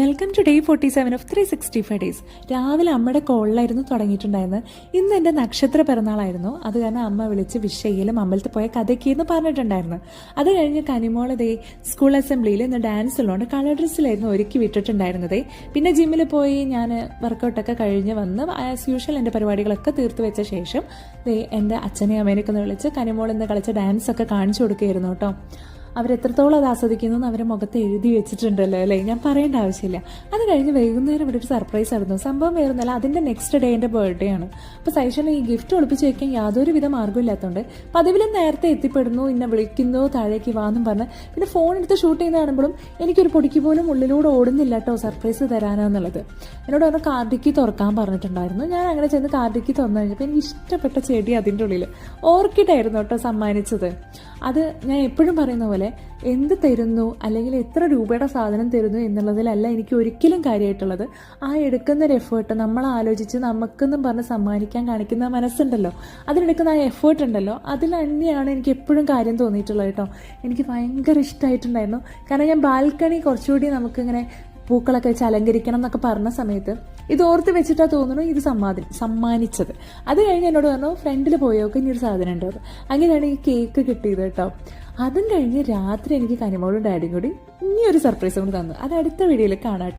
Welcome to day 47 of 365 days. രാവിലെ അമ്മയുടെ കോളിലായിരുന്നു തുടങ്ങിയിട്ടുണ്ടായിരുന്നത്. ഇന്ന് എൻ്റെ നക്ഷത്ര പിറന്നാളായിരുന്നു. അത് കാരണം അമ്മ വിളിച്ച് വിഷയിലും അമ്പലത്തിൽ പോയ കഥയ്ക്കെന്ന് പറഞ്ഞിട്ടുണ്ടായിരുന്നു. അത് കഴിഞ്ഞ് കനിമോളതേ സ്കൂൾ അസംബ്ലിയിൽ ഇന്ന് ഡാൻസ് ഉള്ളതുകൊണ്ട് കളർ ഡ്രസ്സിലായിരുന്നു ഒരുക്കി വിട്ടിട്ടുണ്ടായിരുന്നത്. പിന്നെ ജിമ്മിൽ പോയി ഞാൻ വർക്കൗട്ടൊക്കെ കഴിഞ്ഞ് വന്ന് ആസ് യൂഷ്വൽ എൻ്റെ പരിപാടികളൊക്കെ തീർത്ത് വെച്ച ശേഷം എൻ്റെ അച്ഛനെയും അമ്മേനെയൊക്കെ ഒന്ന് വിളിച്ച് കനിമോൾ ഇന്ന് കളിച്ച ഡാൻസൊക്കെ കാണിച്ചു കൊടുക്കുകയായിരുന്നു കേട്ടോ. അവരെത്രത്തോളം അത് ആസ്വദിക്കുന്നു എന്ന് അവരെ മുഖത്ത് എഴുതി വെച്ചിട്ടുണ്ടല്ലോ അല്ലേ, ഞാൻ പറയേണ്ട ആവശ്യമില്ല. അത് കഴിഞ്ഞ് വൈകുന്നേരം ഇവിടെ ഒരു സർപ്രൈസ് ആയിരുന്നു. സംഭവം വേറൊന്നുമല്ല, അതിൻ്റെ നെക്സ്റ്റ് ഡേ എൻ്റെ ബർത്ത്ഡേ ആണ്. അപ്പോൾ സൈഷന് ഈ ഗിഫ്റ്റ് ഒളിപ്പിച്ച് വയ്ക്കാൻ യാതൊരുവിധ മാർഗ്ഗമില്ലാത്തതുകൊണ്ട് പതിവിലും നേരത്തെ എത്തിപ്പെടുന്നു, ഇന്നെ വിളിക്കുന്നു, താഴേക്ക് വാന്നും പറഞ്ഞ് പിന്നെ ഫോൺ എടുത്ത് ഷൂട്ട് ചെയ്യുന്ന കാണുമ്പോഴും എനിക്കൊരു പൊടിക്ക് പോലും ഉള്ളിലൂടെ ഓടുന്നില്ല കേട്ടോ സർപ്രൈസ് തരാനാന്നുള്ളത്. എന്നോട് പറഞ്ഞ കാർഡിക്ക് തുറക്കാൻ പറഞ്ഞിട്ടുണ്ടായിരുന്നു. ഞാൻ അങ്ങനെ ചെന്ന് കാർഡിക്ക് തുറന്നു കഴിഞ്ഞപ്പോൾ എനിക്ക് ഇഷ്ടപ്പെട്ട ചെടി അതിൻ്റെ ഉള്ളിൽ ഓർക്കിഡായിരുന്നു കേട്ടോ സമ്മാനിച്ചത്. അത് ഞാൻ എപ്പോഴും പറയുന്ന പോലെ എന്ത് തരുന്നു അല്ലെങ്കിൽ എത്ര രൂപയുടെ സാധനം തരുന്നു എന്നുള്ളതിലല്ല എനിക്ക് ഒരിക്കലും കാര്യമായിട്ടുള്ളത്. ആ എടുക്കുന്ന ഒരു എഫേർട്ട് നമ്മൾ ആലോചിച്ച് നമുക്കെന്നും പറഞ്ഞ് സമ്മാനിക്കാൻ കാണിക്കുന്ന മനസ്സുണ്ടല്ലോ, അതിലെടുക്കുന്ന ആ എഫേർട്ട് ഉണ്ടല്ലോ, അതിൽ തന്നെയാണ് എനിക്ക് എപ്പോഴും കാര്യം തോന്നിയിട്ടുള്ളത് കേട്ടോ. എനിക്ക് ഭയങ്കര ഇഷ്ടമായിട്ടുണ്ടായിരുന്നു. കാരണം ഞാൻ ബാൽക്കണി കുറച്ചുകൂടി നമുക്കിങ്ങനെ പൂക്കളൊക്കെ വെച്ച് അലങ്കരിക്കണം എന്നൊക്കെ പറഞ്ഞ സമയത്ത് ഇത് ഓർത്ത് വെച്ചിട്ടാ തോന്നുന്നു ഇത് സമ്മാനിച്ചത്. അത് കഴിഞ്ഞ് എന്നോട് പറഞ്ഞു ഫ്രണ്ടിൽ പോയോക്കെ ഇനി ഒരു സാധനം ഉണ്ടാവും. അങ്ങനെയാണ് ഈ കേക്ക് കിട്ടിയത് കേട്ടോ. അതും കഴിഞ്ഞ് രാത്രി എനിക്ക് കനിമോളും ഡാഡിയും കൂടി ഇനി ഒരു സർപ്രൈസ് കൂടി തന്നു. അത് അടുത്ത വീഡിയോയിൽ കാണാം.